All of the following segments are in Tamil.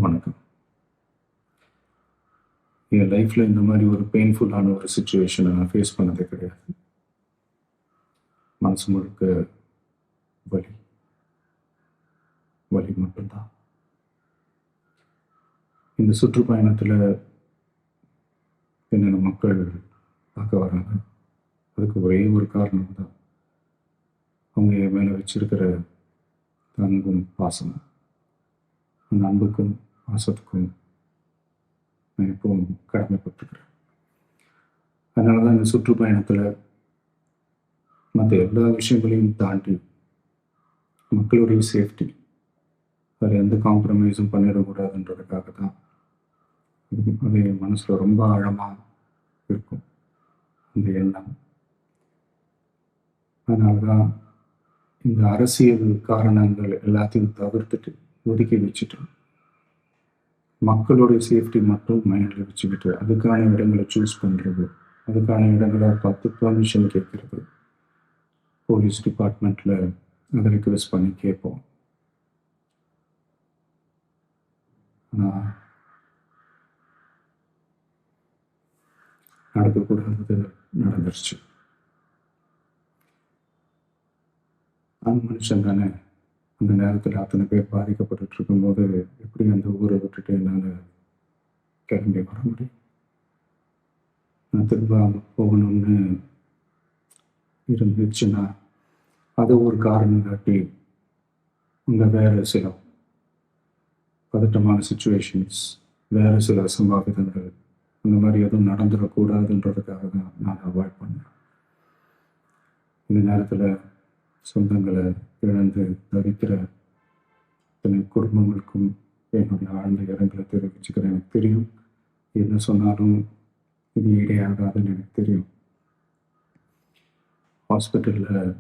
வணக்கம். என் லைஃப்பில் இந்த மாதிரி ஒரு பெயின்ஃபுல்லான ஒரு சுச்சுவேஷனை நான் ஃபேஸ் பண்ணதே கிடையாது. மனசு முழுக்க வலி வலி மட்டும்தான். இந்த சுற்றுப்பயணத்தில் என்னென்ன மக்கள் பார்க்க வராங்க, அதுக்கு ஒரே ஒரு காரணம் தான், அவங்க என் மேலே வச்சிருக்கிற அன்பும் பாசமும். அந்த அன்புக்கும் பாசத்துக்கும் நான் எப்பவும் கடமைப்பட்டிருக்கிறேன். அதனால தான் இந்த சுற்றுப்பயணத்தில் மற்ற எல்லா விஷயங்களையும் தாண்டி மக்களுடைய சேஃப்டி, அதில் எந்த காம்ப்ரமைஸும் பண்ணிடக்கூடாதுன்றதுக்காக தான் அது என் மனசில் ரொம்ப ஆழமாக இருக்கும் அந்த எண்ணம். அதனால தான் இந்த அரசியல் காரணங்கள் எல்லாத்தையும் தவிர்த்துட்டு ஒதுக்கி வச்சுட்டு மக்களுடைய சேஃப்டி மட்டும் மைண்டில் வச்சுக்கிட்டு அதுக்கான இடங்களை சூஸ் பண்ணுறது, அதுக்கான இடங்களை பார்த்து பெர்மிஷன் கேட்குறது, போலீஸ் டிபார்ட்மெண்ட்டில் அதை ரிக்வெஸ்ட் பண்ணி கேட்போம். ஆனால் நடக்கக்கூடாதது நடந்துருச்சு. அந்த மனுஷன் தானே அந்த நேரத்தில் அத்தனை பேர் பாதிக்கப்பட்டு இருக்கும்போது எப்படி அந்த ஊரை விட்டுட்டு என்னால் கிளம்பி வர முடியும்? நான் திரும்ப போகணும்னு இருந்துச்சுன்னா அது ஒரு காரணம் காட்டி அங்கே வேறு சில பதட்டமான சுச்சுவேஷன்ஸ், வேறு சில அசம்பாவிதங்கள் அந்த மாதிரி எதுவும் நடந்துடக்கூடாதுன்றதுக்காக தான் நான் அவாய்ட் பண்ணேன். இந்த நேரத்தில் சொந்தங்களை இழந்து தவிக்கிற இத்தனை குடும்பங்களுக்கும் என்னுடைய ஆழ்ந்த இரங்கலை தெரிவிச்சுக்கிறேன். எனக்கு தெரியும், என்ன சொன்னாலும் இது ஈடையாகாதுன்னு எனக்கு தெரியும். ஹாஸ்பிட்டலில்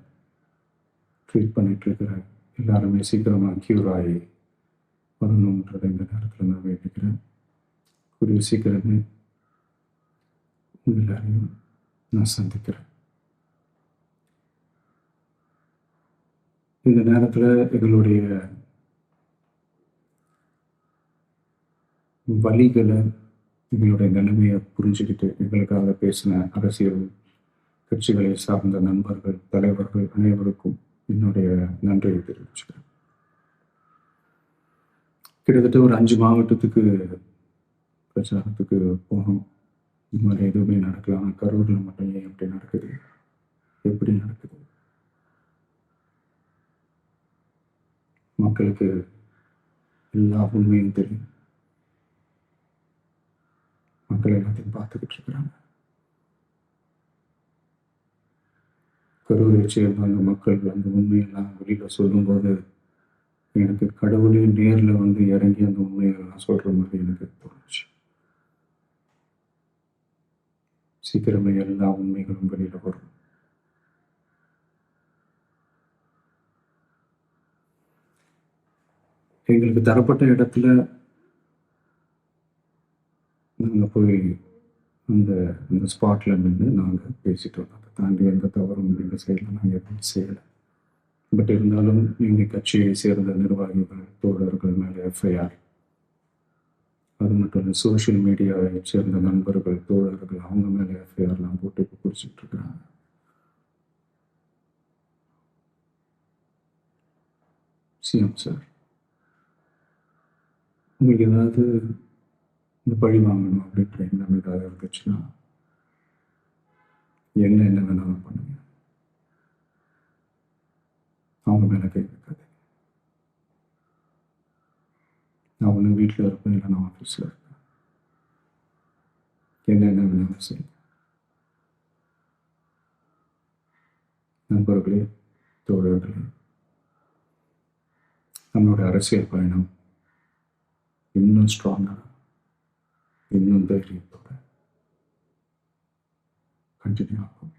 ட்ரீட் பண்ணிகிட்ருக்கிற எல்லாருமே சீக்கிரமாக க்யூர் ஆகி வரணுன்றதை இந்த நேரத்தில் நான் வேண்டிக்கிறேன். கூடிய சீக்கிரமே எல்லாரையும் நான் சந்திக்கிறேன். இந்த நேரத்தில் எங்களுடைய வலிகளை, எங்களுடைய நிலைமையை புரிஞ்சுக்கிட்டு எங்களுக்காக பேசின அரசியல் கட்சிகளை சார்ந்த நண்பர்கள், தலைவர்கள் அனைவருக்கும் என்னுடைய நன்றியை தெரிவிச்சுக்கிறேன். கிட்டத்தட்ட ஒரு 5 மாவட்டத்துக்கு பிரச்சாரத்துக்கு போனோம். இந்த மாதிரி எதுவுமே நடக்கலாம். கரூரில் மட்டும் ஏன் எப்படி நடக்குது, எப்படி நடக்குது? மக்களுக்கு எல்லா உண்மையும் தெரியும். மக்கள் எல்லாத்தையும் பார்த்துக்கிட்டு இருக்கிறாங்க. கரூரை சேர்ந்த அந்த மக்கள் அந்த உண்மையெல்லாம் வெளியில் சொல்லும்போது எனக்கு கடவுளே நேரில் வந்து இறங்கி அந்த உண்மையெல்லாம் சொல்கிற மாதிரி எனக்கு தோணுச்சு. சீக்கிரமே எல்லா உண்மைகளும் வெளியில் வரும். எங்களுக்கு தரப்பட்ட இடத்துல நாங்கள் போய் அந்த அந்த ஸ்பாட்டில் நின்று நாங்கள் பேசிட்டோம். அதை தாண்டி எந்த தவறும் எங்கள் சைடில் நாங்கள் எதுவும் செய்யலை. பட் இருந்தாலும் எங்கள் கட்சியை சேர்ந்த நிர்வாகிகள், தோழர்கள் மேலே எஃப்ஐஆர், அது மட்டும் இல்லை சோஷியல் மீடியாவை சேர்ந்த நண்பர்கள், தோழர்கள் அவங்க மேலே எஃப்ஐஆர்லாம் போட்டு இப்போ குறிச்சிட்டு இருக்கிறாங்க. சிஎம் சார், உங்களுக்கு ஏதாவது இந்த பழி வாங்கணும் அப்படின்ற எண்ணம் ஏதாவது இருந்துச்சுன்னா என்ன வேணாலும் பண்ணுங்க. அவங்க மேலே கை வைக்காது. நான் ஒன்று வீட்டில் இருப்பேன், இல்லை நான் ஆஃபீஸில் இருப்பேன். என்ன வேணாலும் செய்யுங்க. நண்பர்களே, தோழர்களே, நம்மளோட அரசியல் பயணம் இன்னும் ஸ்ட்ராங்காக, இன்னும் தைரியத்தோட கண்டினியூ ஆகும்.